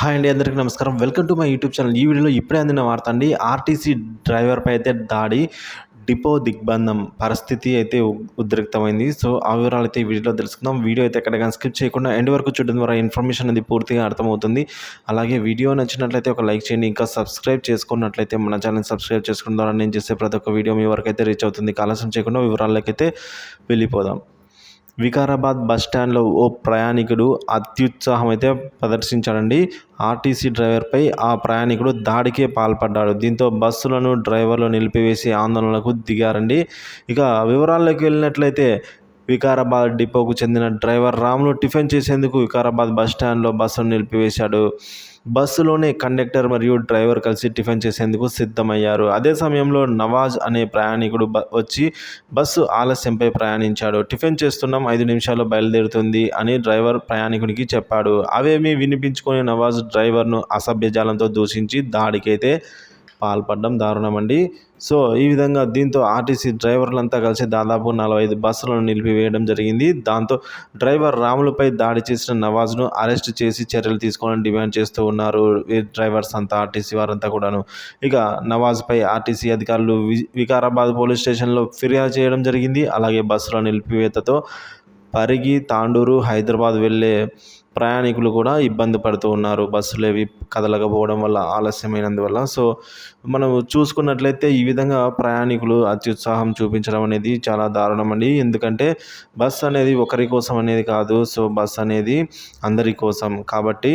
Hi అండి, అందరికీ నమస్కారం. Welcome to my YouTube channel. ఈ వీడియోలో ఇప్పుడే అందిన వార్త అండి. ఆర్టీసీ డ్రైవర్పై అయితే దాడి, డిపో దిగ్బంధం పరిస్థితి అయితే ఉద్రిక్తమైంది. సో ఆ వివరాలు అయితే ఈ వీడియోలో తెలుసుకుందాం. వీడియో అయితే ఎక్కడ కానీ స్కిప్ చేయకుండా ఎండ్ వరకు చూడడం ద్వారా ఇన్ఫర్మేషన్ అనేది పూర్తిగా అర్థమవుతుంది. అలాగే వీడియో నచ్చినట్లయితే ఒక లైక్ చేయండి. ఇంకా సబ్స్క్రైబ్ చేసుకున్నట్లయితే మన ఛానల్ సబ్స్క్రైబ్ చేసుకోవడం ద్వారా నేను చేసే ప్రతి ఒక్క వీడియో మీ వరకు అయితే రీచ్ అవుతుంది. ఆలస్యం చేయకుండా వివరాలకైతే వెళ్ళిపోదాం. వికారాబాద్ బస్టాండ్లో ఓ ప్రయాణికుడు అత్యుత్సాహం అయితే ప్రదర్శించాడండి. ఆర్టీసీ డ్రైవర్పై ఆ ప్రయాణికుడు దాడికే పాల్పడ్డాడు. దీంతో బస్సులను డ్రైవర్లు నిలిపివేసి ఆందోళనకు దిగారండి. ఇక వివరాల్లోకి వెళ్ళినట్లయితే వికారాబాద్ డిపోకు చెందిన డ్రైవర్ రాములు టిఫిన్ చేసేందుకు వికారాబాద్ బస్టాండ్లో బస్సును నిలిపివేశాడు. బస్సులోనే కండక్టర్ మరియు డ్రైవర్ కలిసి టిఫిన్ చేసేందుకు సిద్ధమయ్యారు. అదే సమయంలో నవాజ్ అనే ప్రయాణికుడు వచ్చి బస్సు ఆలస్యంపై ప్రయాణించాడు. టిఫిన్ చేస్తున్నాం, 5 నిమిషాల్లో బయలుదేరుతుంది అని డ్రైవర్ ప్రయాణికుడికి చెప్పాడు. అవేమీ వినిపించుకొని నవాజ్ డ్రైవర్ను అసభ్యజాలంతో దూషించి దాడికైతే పాల్పడడం దారుణమండి. సో ఈ విధంగా దీంతో ఆర్టీసీ డ్రైవర్లంతా కలిసి దాదాపు 45 బస్సులను నిలిపివేయడం జరిగింది. దాంతో డ్రైవర్ రాములపై దాడి చేసిన నవాజ్ను అరెస్ట్ చేసి చర్యలు తీసుకోవాలని డిమాండ్ చేస్తూ ఉన్నారు ఈ డ్రైవర్స్ అంతా, ఆర్టీసీ వారంతా కూడాను. ఇక నవాజ్పై ఆర్టీసీ అధికారులు వికారాబాద్ పోలీస్ స్టేషన్లో ఫిర్యాదు చేయడం జరిగింది. అలాగే బస్సుల నిలిపివేతతో పరిగి, తాండూరు, హైదరాబాద్ వెళ్ళే ప్రయాణికులు కూడా ఇబ్బంది పడుతూ ఉన్నారు. బస్సులు ఏవి కదలకపోవడం వల్ల, ఆలస్యమైనందువల్ల. సో మనం చూసుకున్నట్లయితే ఈ విధంగా ప్రయాణికులు అత్యుత్సాహం చూపించడం అనేది చాలా దారుణం అండి. ఎందుకంటే బస్ అనేది ఒకరి కోసం అనేది కాదు. సో బస్ అనేది అందరి కోసం కాబట్టి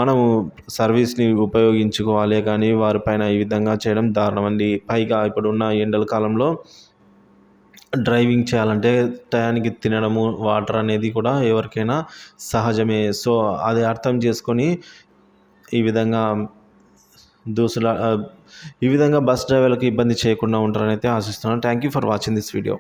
మనము సర్వీస్ని ఉపయోగించుకోవాలి. కానీ వారిపైన ఈ విధంగా చేయడం దారుణం అండి. పైగా ఇప్పుడున్న ఎండల కాలంలో డ్రైవింగ్ చేయాలంటే టయానికి తినడము, వాటర్ అనేది కూడా ఎవరికైనా సహజమే. సో అది అర్థం చేసుకొని ఈ విధంగా దూసులా ఈ విధంగా బస్ డ్రైవర్లకు ఇబ్బంది చేయకుండా ఉంటారని అయితే ఆశిస్తున్నాను. Thank you for watching this video.